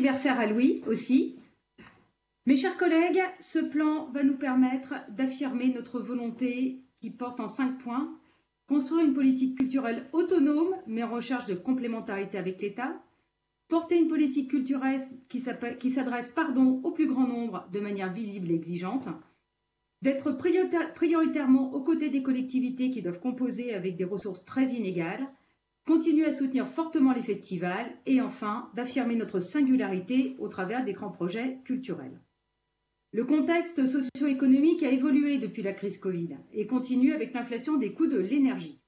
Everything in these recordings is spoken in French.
anniversaire à Louis aussi. Mes chers collègues, ce plan va nous permettre d'affirmer notre volonté qui porte en 5 points. Construire une politique culturelle autonome, mais en recherche de complémentarité avec l'État. Porter une politique culturelle qui s'adresse au plus grand nombre de manière visible et exigeante. D'être prioritairement aux côtés des collectivités qui doivent composer avec des ressources très inégales. Continuer à soutenir fortement les festivals. Et enfin, d'affirmer notre singularité au travers des grands projets culturels. Le contexte socio-économique a évolué depuis la crise Covid et continue avec l'inflation des coûts de l'énergie.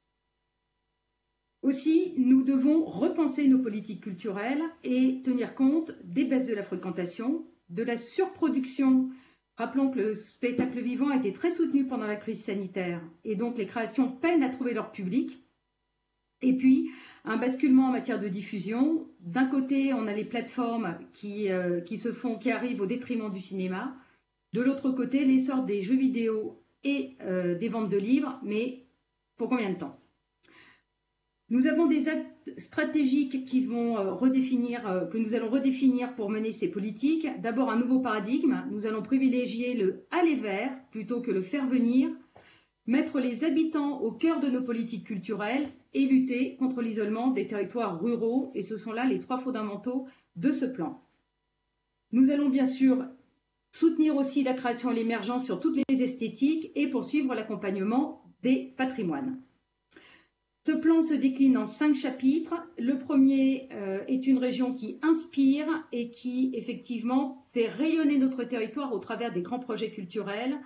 Aussi, nous devons repenser nos politiques culturelles et tenir compte des baisses de la fréquentation, de la surproduction. Rappelons que le spectacle vivant a été très soutenu pendant la crise sanitaire et donc les créations peinent à trouver leur public. Et puis, un basculement en matière de diffusion. D'un côté, on a les plateformes qui arrivent au détriment du cinéma. De l'autre côté, l'essor des jeux vidéo et des ventes de livres, mais pour combien de temps? Nous avons des actes stratégiques que nous allons redéfinir pour mener ces politiques. D'abord, un nouveau paradigme. Nous allons privilégier le aller vers plutôt que le faire venir, mettre les habitants au cœur de nos politiques culturelles et lutter contre l'isolement des territoires ruraux. Et ce sont là les 3 fondamentaux de ce plan. Nous allons bien sûr soutenir aussi la création et l'émergence sur toutes les esthétiques et poursuivre l'accompagnement des patrimoines. Ce plan se décline en 5 chapitres. Le premier est une région qui inspire et qui effectivement fait rayonner notre territoire au travers des grands projets culturels.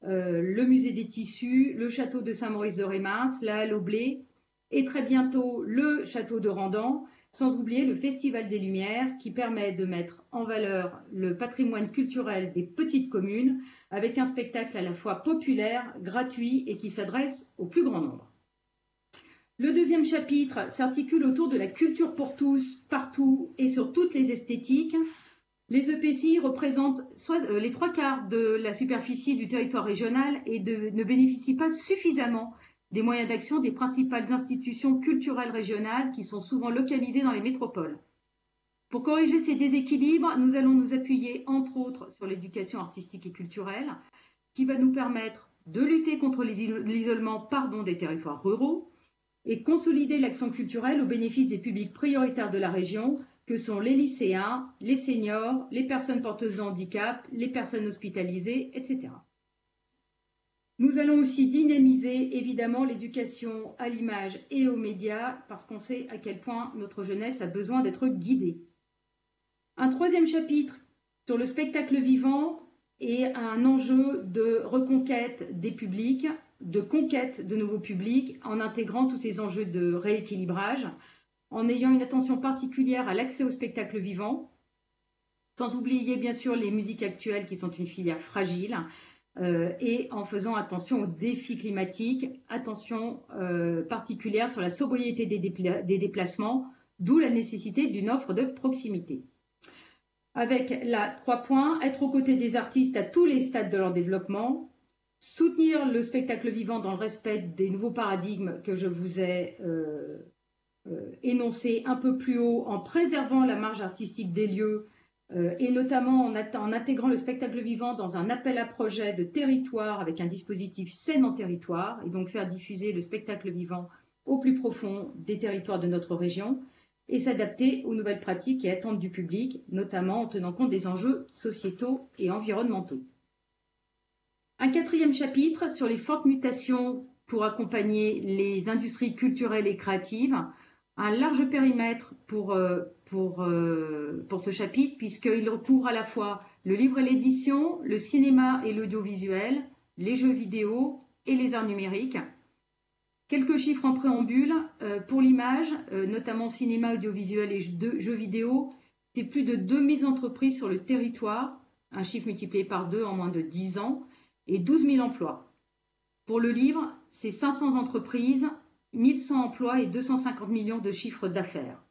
Le musée des tissus, le château de Saint-Maurice-de-Rémins, la Halle au Blé et très bientôt le château de Randan. Sans oublier le Festival des Lumières qui permet de mettre en valeur le patrimoine culturel des petites communes avec un spectacle à la fois populaire, gratuit et qui s'adresse au plus grand nombre. Le deuxième chapitre s'articule autour de la culture pour tous, partout et sur toutes les esthétiques. Les EPCI représentent les 3/4 de la superficie du territoire régional et ne bénéficient pas suffisamment des moyens d'action des principales institutions culturelles régionales qui sont souvent localisées dans les métropoles. Pour corriger ces déséquilibres, nous allons nous appuyer entre autres sur l'éducation artistique et culturelle qui va nous permettre de lutter contre l'isolement des territoires ruraux et consolider l'action culturelle au bénéfice des publics prioritaires de la région que sont les lycéens, les seniors, les personnes porteuses de handicap, les personnes hospitalisées, etc. Nous allons aussi dynamiser évidemment l'éducation à l'image et aux médias parce qu'on sait à quel point notre jeunesse a besoin d'être guidée. Un 3e chapitre sur le spectacle vivant et un enjeu de reconquête des publics, de conquête de nouveaux publics en intégrant tous ces enjeux de rééquilibrage, en ayant une attention particulière à l'accès au spectacle vivant, sans oublier bien sûr les musiques actuelles qui sont une filière fragile, et en faisant attention aux défis climatiques, attention particulière sur la sobriété des déplacements, d'où la nécessité d'une offre de proximité. Avec 3 points, être aux côtés des artistes à tous les stades de leur développement, soutenir le spectacle vivant dans le respect des nouveaux paradigmes que je vous ai énoncés un peu plus haut en préservant la marge artistique des lieux et notamment en intégrant le spectacle vivant dans un appel à projet de territoire avec un dispositif scène en territoire et donc faire diffuser le spectacle vivant au plus profond des territoires de notre région et s'adapter aux nouvelles pratiques et attentes du public, notamment en tenant compte des enjeux sociétaux et environnementaux. Un 4e chapitre sur les fortes mutations pour accompagner les industries culturelles et créatives. Un large périmètre pour ce chapitre puisqu'il recouvre à la fois le livre et l'édition, le cinéma et l'audiovisuel, les jeux vidéo et les arts numériques. Quelques chiffres en préambule. Pour l'image, notamment cinéma, audiovisuel et jeux vidéo, c'est plus de 2000 entreprises sur le territoire, un chiffre multiplié par 2 en moins de 10 ans, et 12 000 emplois. Pour le livre, c'est 500 entreprises, 1100 emplois et 250 millions de chiffres d'affaires.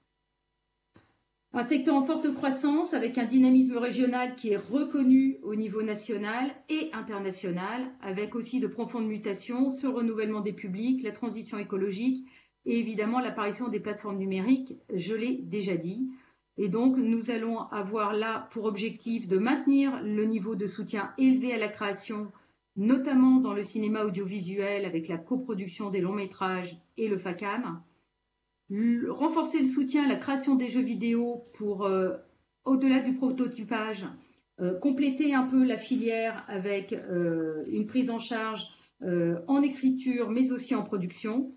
Un secteur en forte croissance avec un dynamisme régional qui est reconnu au niveau national et international, avec aussi de profondes mutations sur le renouvellement des publics, la transition écologique et évidemment l'apparition des plateformes numériques, je l'ai déjà dit. Et donc, nous allons avoir là pour objectif de maintenir le niveau de soutien élevé à la création, notamment dans le cinéma audiovisuel avec la coproduction des longs métrages et le FACAM. Renforcer le soutien à la création des jeux vidéo pour, au-delà du prototypage, compléter un peu la filière avec une prise en charge en écriture, mais aussi en production.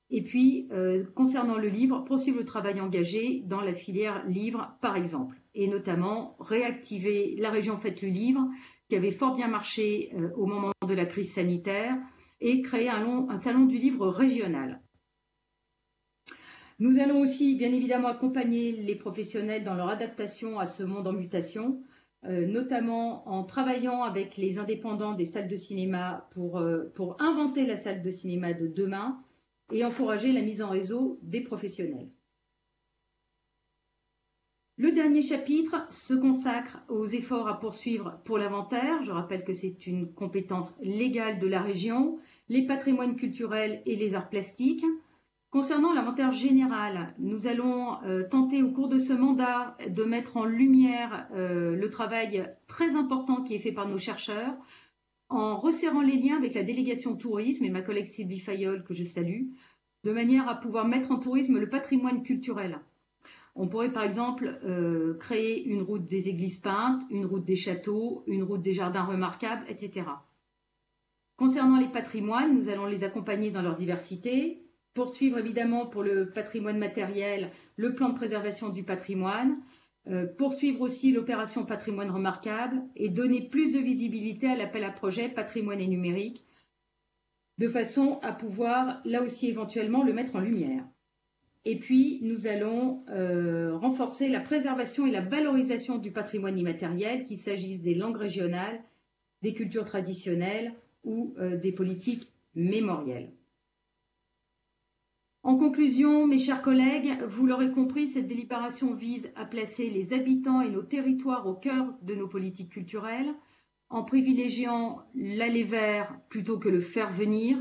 Et puis, concernant le livre, poursuivre le travail engagé dans la filière livre, par exemple, et notamment réactiver la région Faites le Livre, qui avait fort bien marché au moment de la crise sanitaire, et créer un salon du livre régional. Nous allons aussi, bien évidemment, accompagner les professionnels dans leur adaptation à ce monde en mutation, notamment en travaillant avec les indépendants des salles de cinéma pour inventer la salle de cinéma de demain et encourager la mise en réseau des professionnels. Le dernier chapitre se consacre aux efforts à poursuivre pour l'inventaire. Je rappelle que c'est une compétence légale de la région, les patrimoines culturels et les arts plastiques. Concernant l'inventaire général, nous allons tenter au cours de ce mandat de mettre en lumière le travail très important qui est fait par nos chercheurs, en resserrant les liens avec la délégation tourisme et ma collègue Sylvie Fayolle, que je salue, de manière à pouvoir mettre en tourisme le patrimoine culturel. On pourrait par exemple créer une route des églises peintes, une route des châteaux, une route des jardins remarquables, etc. Concernant les patrimoines, nous allons les accompagner dans leur diversité, poursuivre évidemment pour le patrimoine matériel le plan de préservation du patrimoine, poursuivre aussi l'opération patrimoine remarquable et donner plus de visibilité à l'appel à projet patrimoine et numérique, de façon à pouvoir là aussi éventuellement le mettre en lumière. Et puis, nous allons renforcer la préservation et la valorisation du patrimoine immatériel, qu'il s'agisse des langues régionales, des cultures traditionnelles ou des politiques mémorielles. En conclusion, mes chers collègues, vous l'aurez compris, cette délibération vise à placer les habitants et nos territoires au cœur de nos politiques culturelles, en privilégiant l'aller vers plutôt que le faire venir.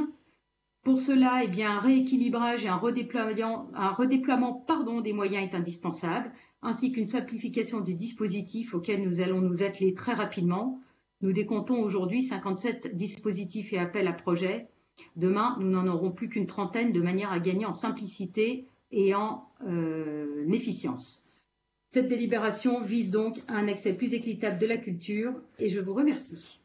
Pour cela, un rééquilibrage et un redéploiement des moyens est indispensable, ainsi qu'une simplification des dispositifs auxquels nous allons nous atteler très rapidement. Nous décomptons aujourd'hui 57 dispositifs et appels à projets. Demain, nous n'en aurons plus qu'une trentaine de manière à gagner en simplicité et en efficience. Cette délibération vise donc à un accès plus équitable de la culture et je vous remercie.